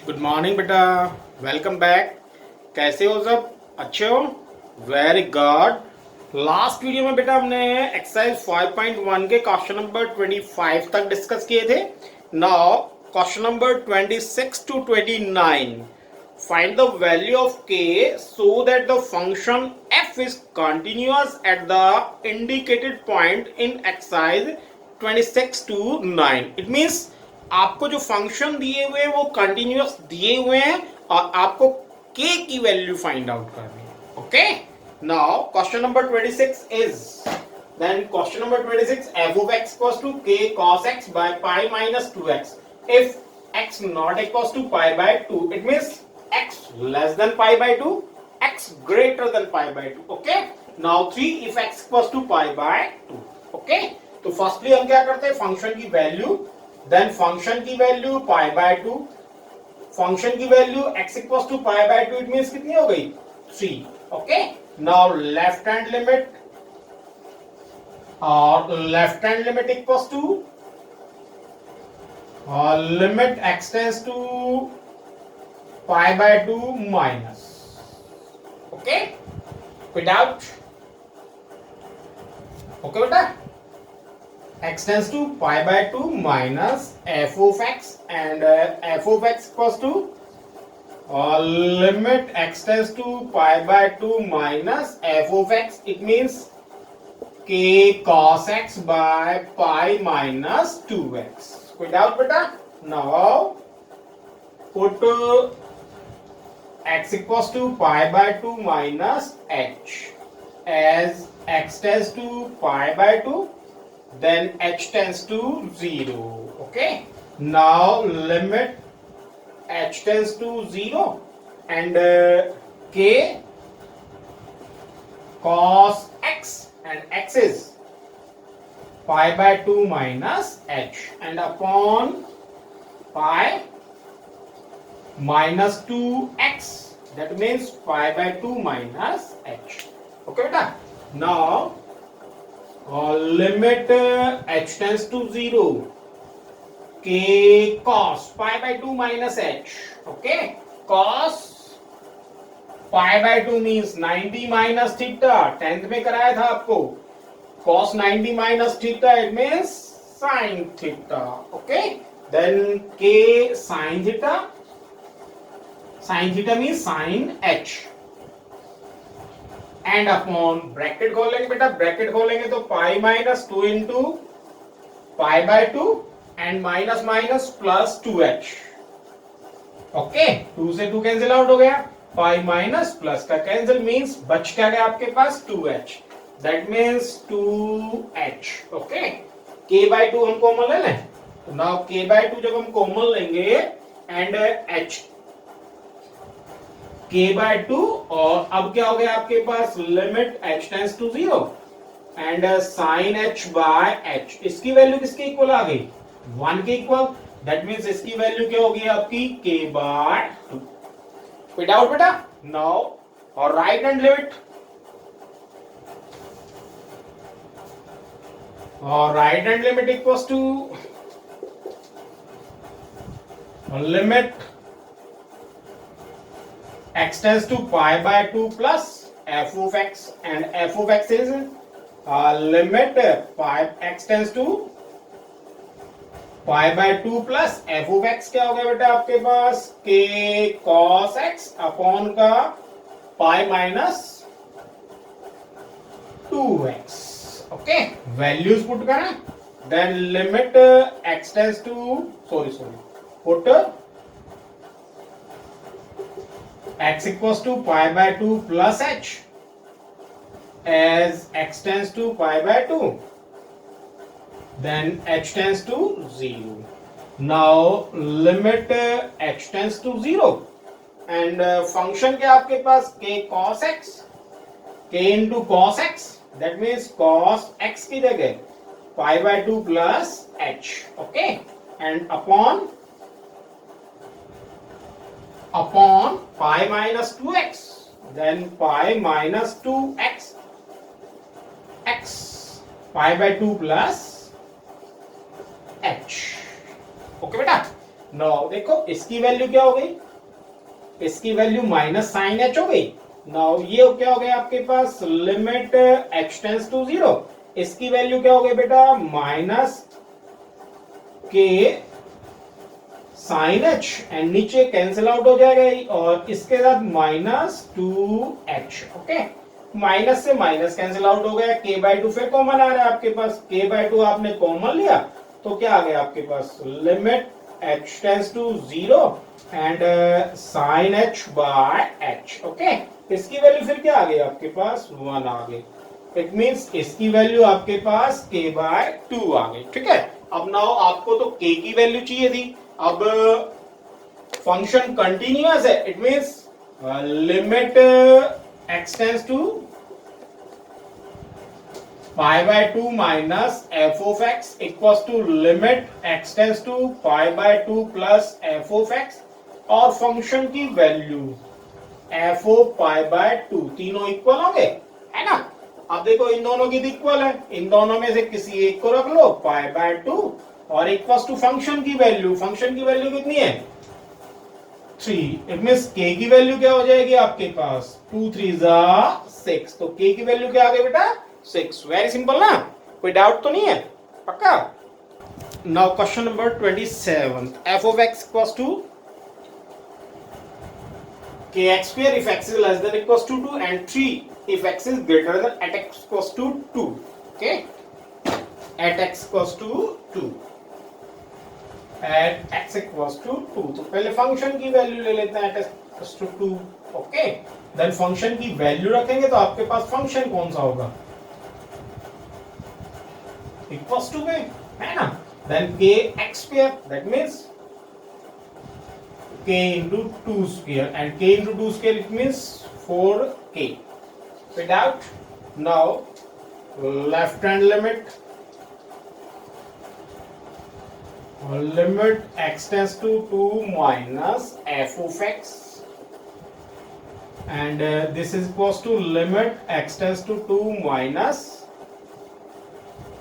Good morning बेटा, welcome back. कैसे हो सब? अच्छे हो? Very good. लास्ट वीडियो में बेटा हमने एक्सरसाइज 5.1 के क्वेश्चन नंबर 25 तक डिस्कस किए थे। Now question number 26 to 29, find the value of k so that the function f is continuous at the indicated point in exercise 26 to 9. It means आपको जो function दिए हुए हैं वो कंटिन्यूअस दिए हुए हैं और आपको k की वैल्यू फाइंड आउट करनी है। Okay, now question number 26 is then question number 26, f of x equals to k cos x by pi minus 2x if x not equals to pi by 2. It means x less than pi by 2, x greater than pi by 2. Okay, now 3 if x equals to pi by 2. Okay, तो firstly हम क्या करते हैं, function की value, then function की value pi by 2, function की value x equals to pi by 2, it means कितनी हो गई 3. Okay, now left hand limit और left hand limit equals to limit x tends to pi by 2 minus. Okay, कोई doubt? Okay बेटा, x tends to pi by 2 minus f of x and f of x equals to limit x tends to pi by 2 minus f of x. It means k cos x by pi minus 2x. कोई doubt बेटा? Now put x equals to pi by 2 minus h as x tends to pi by 2, then h tends to 0. Okay, now limit h tends to 0 and k cos x, and x is pi by 2 minus h, and upon pi minus 2x, that means pi by 2 minus h. Okay beta, now limit h tends to 0, k cos pi by 2 minus h. Okay, cos pi by 2 means 90 minus theta. 10th में कराया था आपको. cos 90 minus theta, it means sin theta. Okay, then k sin theta. Sin theta means sin h. And upon bracket खोलेंगे बेटा, bracket खोलेंगे तो pi minus 2 into pi by 2 and minus minus plus 2h. Okay, 2 से 2 cancel out हो गया, pi minus plus का cancel means बच क्या गया आपके पास 2h, that means 2h. Okay, k by 2 हम कॉमन ले लें, तो नाउ k बाय 2 जब हम कॉमन लेंगे एंड h k by 2, और अब क्या हो गया आपके पास limit h tends to 0 and sin h by h. इसकी वैल्यू किसके इक्वल आ गई? 1 के इक्वल. दैट मींस इसकी वैल्यू क्या होगी आपकी k by 2. कोई डाउट बेटा? नाउ और राइट हैंड लिमिट, और right hand limit equals to limit x tends to pi by 2 plus f of x, and f of x is limit pi x tends to pi by 2 plus f of x. क्या हो गया बेटा आपके पास k cos x upon का pi minus 2x. Okay, values put करें, then limit x tends to put x equals to pi by 2 plus h as x tends to pi by 2, then h tends to 0. Now limit h tends to 0 and function क्या आपके पास k cos x, k into cos x, that means cos x की जगह pi by 2 plus h. Okay, and upon pi minus 2x, then pi minus 2x, x pi by 2 plus h. Okay बेटा, now देखो इसकी value क्या हो गई, इसकी value minus sine h हो गई। नाउ ये क्या हो गया आपके पास, लिमिट एच टेंस टू 0, इसकी वैल्यू क्या हो गई बेटा, माइनस के साइन एच, एंड नीचे कैंसिल आउट हो जाएगा और इसके साथ माइनस 2h। ओके, माइनस से माइनस कैंसिल आउट हो गया, k/2 फिर कॉमन आ रहा है आपके पास, k/2 आपने कॉमन लिया तो क्या आ गया आपके पास, limit h tends to 0 and sine h by h। Okay, इसकी वैल्यू फिर क्या आ गई आपके पास, 1 आ गई। इट मींस इसकी वैल्यू आपके पास k/2 आ गई। ठीक है, अब नाउ आपको तो k की वैल्यू चाहिए थी, अब फंक्शन कंटिन्यूअस है, it means limit x tends to π/2 minus f of x equals to limit x tends to π/2 plus f of x, और फंक्शन की वैल्यू f of π/2, तीनों इक्वल होंगे, है ना। अब देखो इन दोनों की इक्वल है, इन दोनों में से किसी एक को रख लो π/2 और इक्वल्स टू फंक्शन की वैल्यू, फंक्शन की वैल्यू कितनी है, 3। इट मींस k की वैल्यू क्या हो जाएगी आपके पास, 2 3 6, तो k की वैल्यू क्या आ गई बेटा, 6। वेरी सिंपल ना, कोई डाउट तो नहीं है, पक्का। Now question number 27, f of x equals to kx² if x is less than or equals to 2 and 3 if x is greater than at x equals to 2। okay, at x equals to 2, at x equals to 2, तो पहले function की value ले लेते हैं, at x equals to 2। Okay, then function की value रखेंगे तो आपके पास फंक्शन कौन सा होगा, इक्वल्स टू में, है ना। देन kx², that means k into 2 square, and k into 2 square it means 4k without। now left hand limit, limit x tends to 2 minus f of x, and this is equals to limit x tends to 2 minus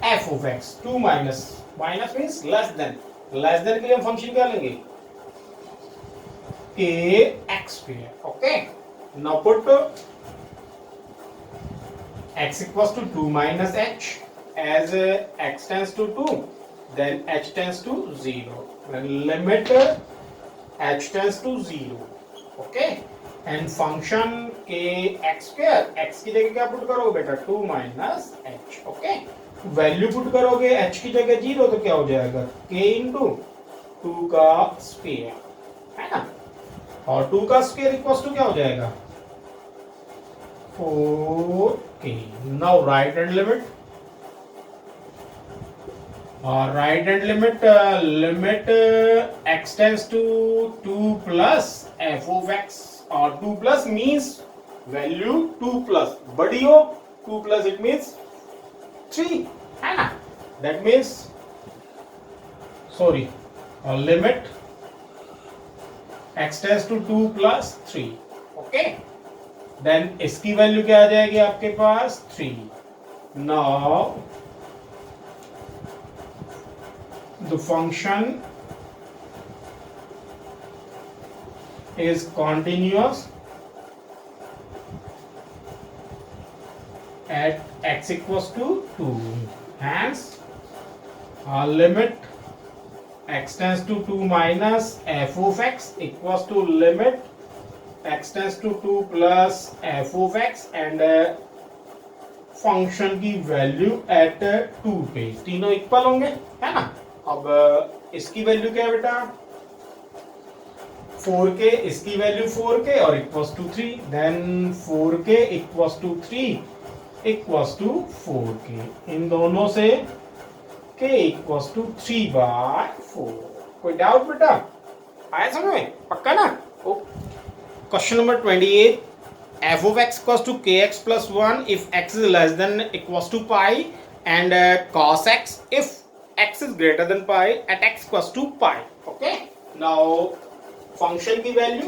f of x। 2 minus, minus means less than, less than के लिए हम function क्या लेंगे, kx²। okay, now put x equals to 2 minus h, as x tends to 2 then h tends to 0, when limit h tends to 0। okay, and function kx², x की जगह क्या put करोगे बेटा, 2 minus h। okay, value put करोगे h की जगह 0 तो क्या हो जाएगा, k into 2 का स्क्वायर, है ना, और 2 का स्क्वायर इक्वल्स टू क्या हो जाएगा, 4k। Now right hand limit, और right hand limit, limit x tends to 2 plus f of x, और 2 प्लस मींस वैल्यू 2 प्लस बड़ी हो, 2 प्लस इट मींस 3, है ना। That means sorry, limit x tends to 2 plus 3। Okay, then इसकी value क्या आ जाएगी आपके पास, 3। Now the function is continuous at x equals to 2, hence limit x tends to 2 minus f of x equals to limit x tends to 2 plus f of x, and function की value eight 2 पे, तीनों equal होंगे, है ना। अब इसकी value क्या है बेटा, 4k, इसकी वैल्यू 4k और equals to 3, then 4k equals to 3 equals to 4k, इन दोनों से k इक्वल्स टू 3/4। कोई डाउट बेटा, आया समझ में, पक्का ना। Question number 28, f of x equals to kx plus 1 if x is less than equals to pi, and cos x if x is greater than pi at x equals to pi। okay, now function की value,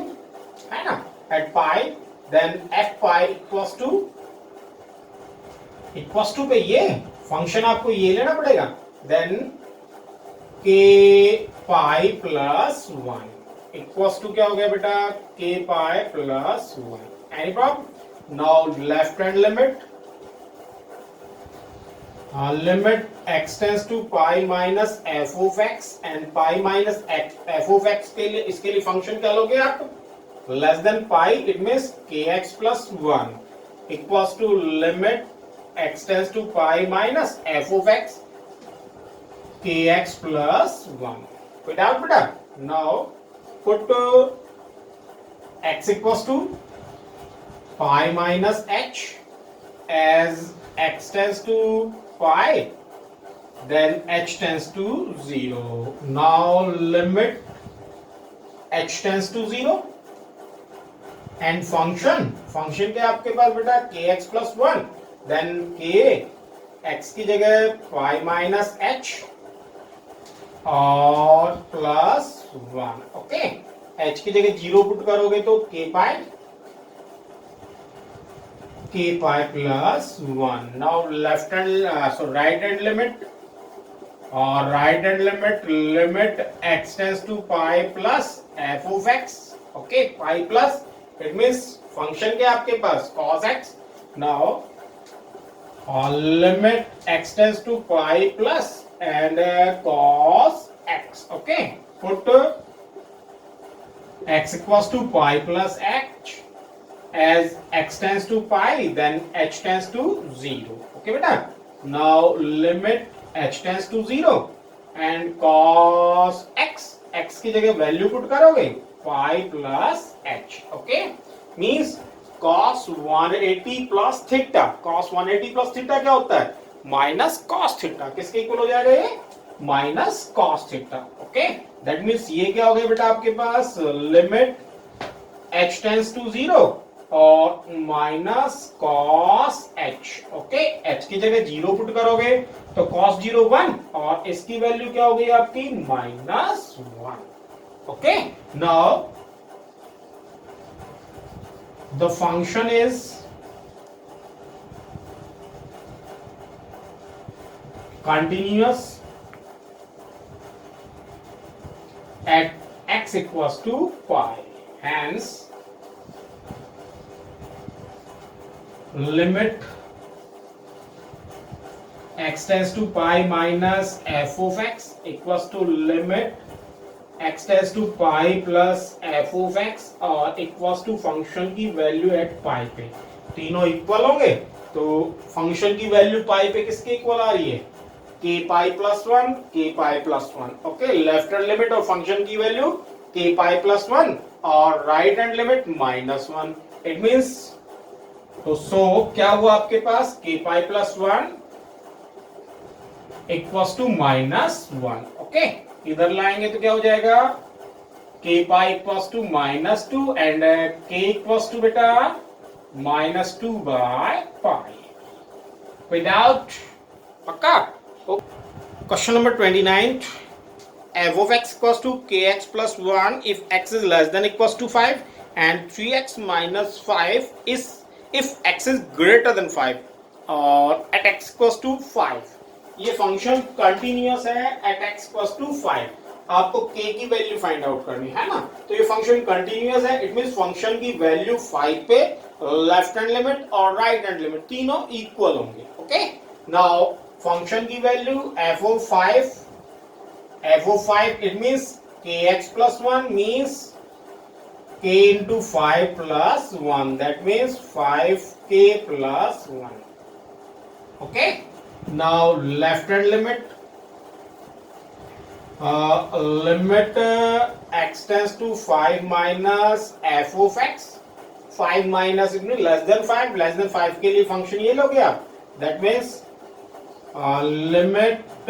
है ना, at pi, then F pi equals to पे ये function आपको ये लेना पड़ेगा, then के पाई प्लस 1 इक्वल्स टू क्या हो गया बेटा, k pi plus 1। Any problem? Now left hand limit, limit x tends to pi minus f of x, and pi minus f of x के लिए, इसके लिए फंक्शन क्या लोगे आप, less than pi, it means k x plus 1 equals to limit x tends to pi minus f of x k x plus 1। कोई doubt बेटा? Now put x equals to pi minus h as x tends to pi, then h tends to 0. Now limit h tends to 0 and function के आपके पास बेटा kx plus 1, then k x की जगह pi minus h और plus 1। Okay, h की जगह 0 put करोगे तो k pi plus 1. Now left hand, right hand limit, or right hand limit x tends to pi plus f of x. Okay, pi plus, it means function क्या आपके पास cos x. Now limit x tends to pi plus and cos x. Okay, put x equals to pi plus h as x tends to pi, then h tends to 0. Okay beta? Now limit h tends to 0 and cos x, x की जगह value put करोगे pi plus h. Okay, means cos 180 plus theta. cos 180 plus theta क्या होता है, minus cos theta. किसके equal हो जाएगा ये, minus cos theta. Okay, that means ये क्या हो गया बेटा आपके पास, लिमिट h tends to 0 और minus cos H. Okay, H की जगह 0 पुट करोगे तो कॉस 0 1 और इसकी वैल्यू क्या हो गई आपकी, minus 1। Okay, now the function is continuous at x equals to pi, hence limit x tends to pi minus f of x equals to limit x tends to pi plus f of x और equals to function की value eight pi पे। तीनों equal होंगे तो function की value पाई पे किसके equal आ रही है, k pi plus 1, k pi plus 1। Okay, left hand limit और फंक्शन की वैल्यू k पाई प्लस 1 और right hand limit minus 1। It means तो सो क्या हुआ आपके पास, k pi plus 1 equals to minus 1। Okay, इधर लाएंगे तो क्या हो जाएगा, k pi equals to minus 2 and k equals to बेटा माइनस 2 बाय पाई। कोई डाउट? पक्का? Question number 29, f of x equals to kx plus 1 if x is less than equals to 5 and 3x minus 5 is if x is greater than 5 और at x equals to 5। ये function continuous है at x equals to 5। आपको k की value find out करनी है ना, तो ये फंक्शन कंटिन्यूअस है, इट मींस फंक्शन की वैल्यू 5 पे लेफ्ट हैंड लिमिट और राइट हैंड लिमिट तीनों इक्वल होंगे। ओके, नाउ फंक्शन की value f of 5 it means kx plus 1 means k into 5 plus 1, that means 5k plus 1. Okay, now left hand limit, limit x tends to 5 minus f of x, 5 minus it means less than 5, less than 5 के लिए function ये लोगे आप, that means limit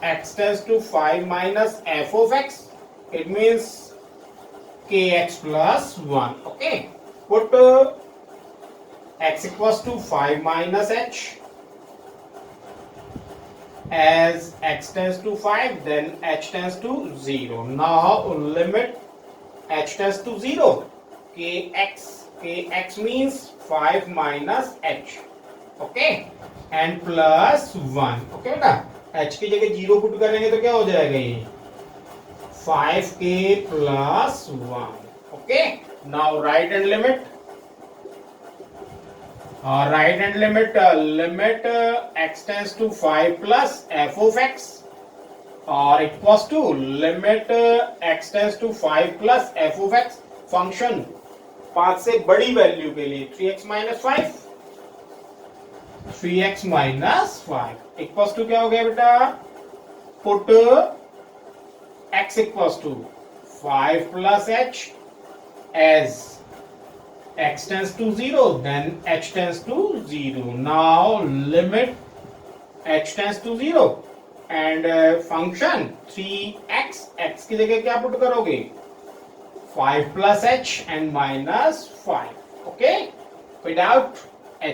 x tends to 5 minus f of x, it means kx plus 1. Okay, put x equals to 5 minus h as x tends to 5, then h tends to 0. Now limit h tends to 0, kx means 5 minus h. Okay, and plus 1। Okay बेटा, h की जगह 0 put करेंगे तो क्या हो जाएगा, ये 5k plus 1. Okay, now right hand limit. Right hand limit, limit x tends to 5 plus f of x और equals to limit x tends to 5 plus f of x function 5 से बड़ी वैल्यू के लिए 3x minus 5 3x minus 5 equals to क्या हो गया बेटा, put x equals to 5 plus h as x tends to 0, then h tends to 0. Now limit h tends to 0 and function 3x, x की जगह क्या पुट करोगे, 5 plus h and minus 5. Okay, कोई doubt,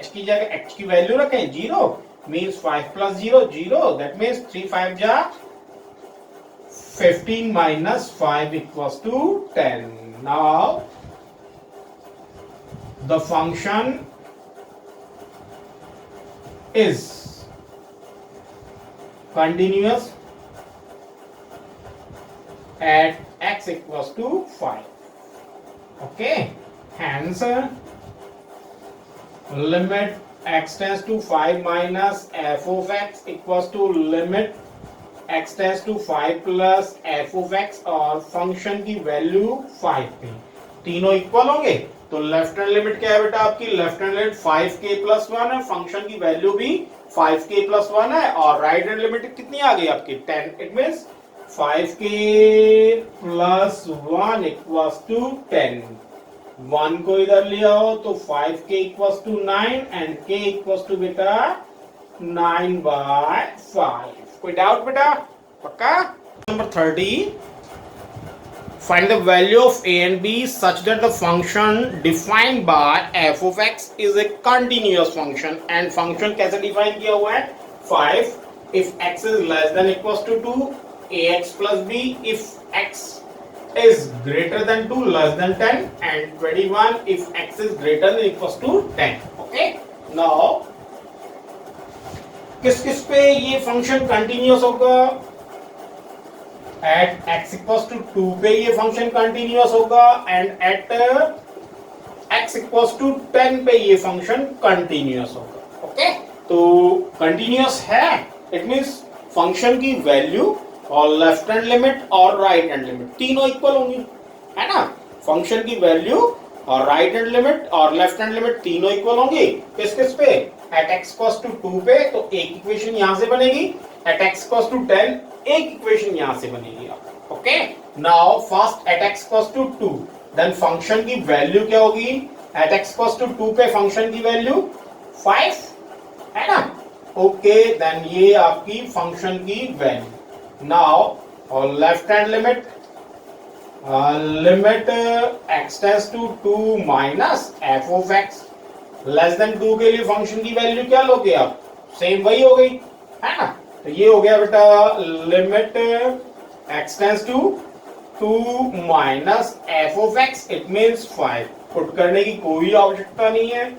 h की जगह h की value रखें 0 means 5 plus 0 0, that means 3 5 जा 15 minus 5 equals to 10. Now the function is continuous at x equals to 5. Okay, hence limit x tends to 5 minus f of x equals to limit x tends to 5 plus f of x और function की value 5 पे, तीनों equal होंगे तो left hand limit क्या है बेटा आपकी, left hand limit 5k plus 1 है, फंक्शन की वैल्यू भी 5k plus 1 है और राइट हैंड लिमिट कितनी आ गई आपकी 10. It means 5k plus 1 equals to 10. 1 को इधर लिया हो तो 5k equals to 9 and k equals to बेटा 9 by 5. कोई डाउट बेटा, पक्का. Number 30, find the value of a and b such that the function defined by f of x is a continuous function. and function कैसे define किया हुआ है, 5 if x is less than equals to 2 ax plus b if x is greater than 2 less than 10 and 21 if x is greater than equals to 10. okay, now किस किस पे ये function continuous होगा, at x equals to 2 पे ये function continuous होगा and at x equals to 10 पे ये फंक्शन कंटिन्यूअस होगा. ओके, तो कंटिन्यूअस है इट मींस फंक्शन की वैल्यू और लेफ्ट हैंड लिमिट और राइट हैंड लिमिट तीनों इक्वल होंगी, है ना. फंक्शन की वैल्यू और राइट हैंड लिमिट और लेफ्ट हैंड लिमिट तीनों इक्वल होंगी. किस किस पे, एट x इक्वल्स टू 2 पे तो एक इक्वेशन यहां से बनेगी, एट x इक्वल्स टू 10 एक इक्वेशन यहां से बनेगी. Okay, now first at x equals to 2 then function की वैल्यू क्या होगी, एट x इक्वल्स टू 2 पे फंक्शन की वैल्यू 5 है ना. ओके, देन ये आपकी फंक्शन की वैल्यू. नाउ और left hand limit, limit x tends to 2 minus f of x less than 2 के लिए फंक्शन की वैल्यू क्या लोगे आप, सेम वही हो गई, है ना. तो ये हो गया बेटा limit x tends to 2 minus f of x it means 5. Put करने की कोई आवश्यकता नहीं है,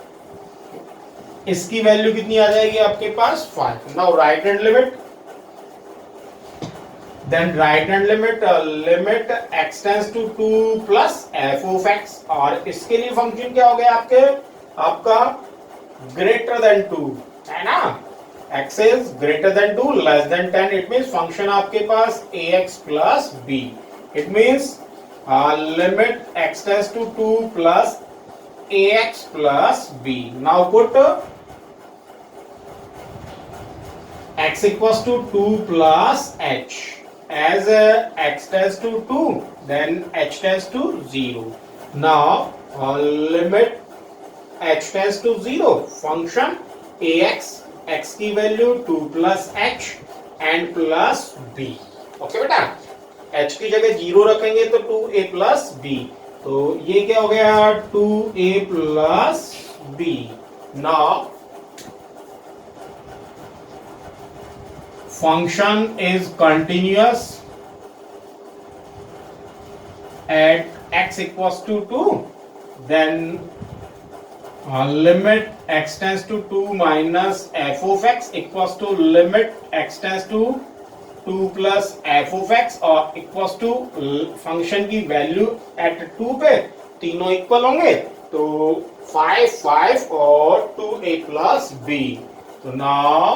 इसकी वैल्यू कितनी आ जाएगी आपके पास 5. Now right hand limit, then right hand limit limit x tends to 2 plus f of x और इसके लिए फंक्शन क्या हो गया आपका ग्रेटर देन 2 है ना. x is greater than 2 less than 10 it means function आपके पास ax plus b. it means limit x tends to 2 plus ax plus b. now put x equals to 2 plus h as x tends to 2 then h tends to 0. now limit h tends to 0 function ax x की value 2 plus h and plus b. Okay बेटा, h की जगह 0 रखेंगे तो 2a plus b, तो ये क्या हो गया 2a plus b. now function is continuous at x equals to 2 then limit x tends to 2 minus f of x equals to limit x tends to 2 plus F of x और equals to function की value eight 2 पे तीनों equal होंगे तो 5 5 और 2a plus B. तो now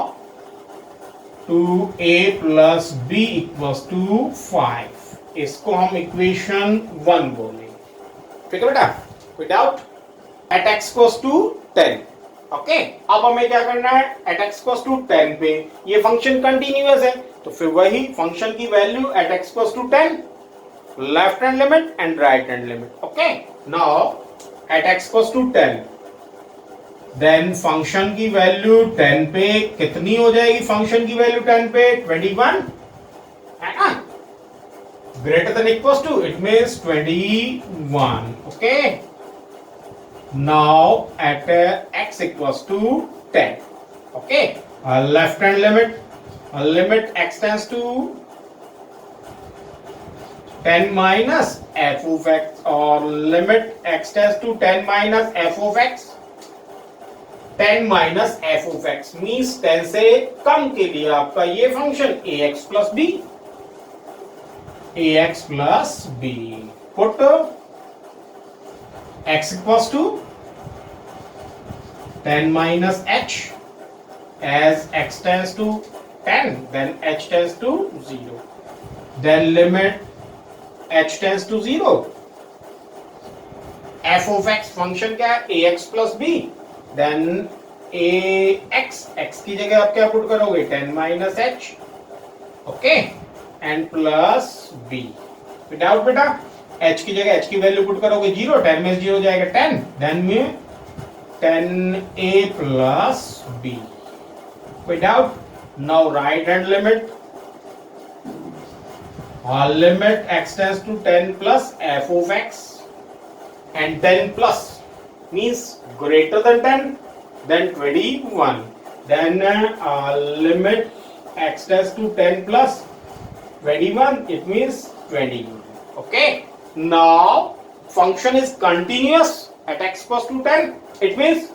2a plus B equals to 5। इसको हम इक्वेशन 1 बोलेंगे। ठीक है बेटा, कोई doubt? At X equals to 10। Okay, अब हमें क्या करना है, एट एक्स इक्वल्स टू 10 पे ये फंक्शन कंटिन्यूअस है तो फिर वही फंक्शन की value at X equals to 10, left hand limit and right hand limit. Okay, now at X equals to 10 then function की वैल्यू 10 पे कितनी हो जाएगी? फंक्शन की वैल्यू 10 पे 21 है ना, greater than equals to it means 21। Okay, now at x equals to 10. Okay, left hand limit x tends to 10 minus f of x or limit x tends to 10 minus f of x। 10 minus f of x means 10 से कम के लिए आपका ये function ax plus b, ax plus b put x equals to 10 minus h as x tends to 10 then h tends to 0 then limit h tends to 0 f of x function क्या है ax plus b then ax x की जगह आप क्या put करोगे 10 minus h okay and plus b without बेटा h की जगह h की वैल्यू पुट करोगे 0 10 में 0 जाएगा 10 देन में 10a plus b without now right hand limit limit x tends to 10 plus f of x and 10 plus means greater than 10 then 21 then limit x tends to 10 plus 21 it means 20। okay, now function is continuous at x equals to 10 it means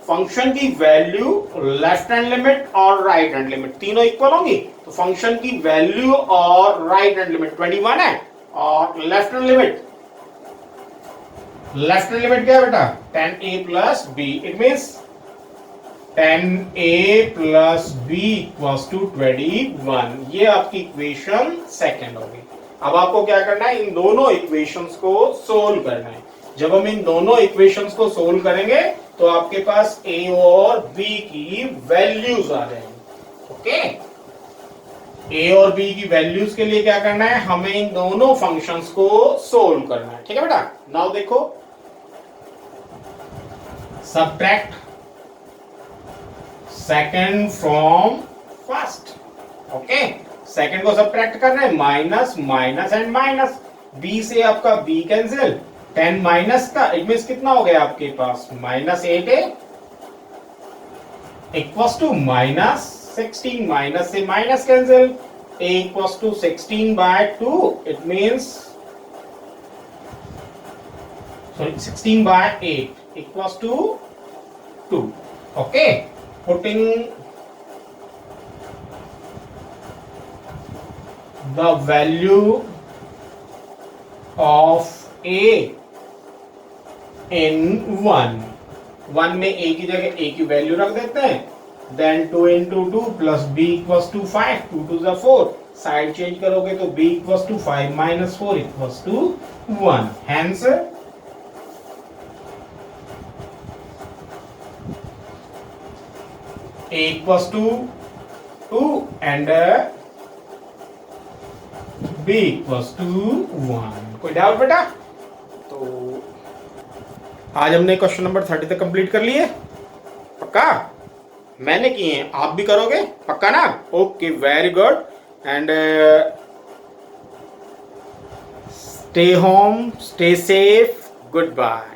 function की value left hand limit और right hand limit तीनों equal होंगी तो function की value और right hand limit 21 है और left hand limit क्या है बेटा 10a plus b it means 10a plus b equals to 21। ये आपकी इक्वेशन सेकंड होगी। अब आपको क्या करना है, इन दोनों इक्वेशंस को सोल्व करना है। जब हम इन दोनों इक्वेशंस को सोल्व करेंगे तो आपके पास a और b की वैल्यूज आ जाएंगी। ओके, a और b की वैल्यूज के लिए क्या करना है, हमें इन दोनों फंक्शंस को सोल्व करना है। ठीक है बेटा, नाउ देखो subtract second from first. Okay, second को सबट्रैक्ट करना है, minus minus and minus, b से आपका b कैंसिल 10 माइनस का इट मींस कितना हो गया आपके पास -8a इक्वल्स टू -16 माइनस से minus cancel a equals to 16/2 it means sorry 16/8 equals to 2। Okay, putting the value of a in 1 में a की जगह a की वैल्यू रख देते हैं then 2 into 2 plus b equals to 5 2 to the 4 side change करोगे तो b equals to 5 minus 4 equals to 1 hence a equals to 2 and b equals to 1। कोई डाउट बेटा? तो आज हमने क्वेश्चन नंबर 30 तक कंप्लीट कर लिए। पक्का? मैंने किए हैं, आप भी करोगे पक्का ना? Okay, very good and stay home, stay safe, good bye.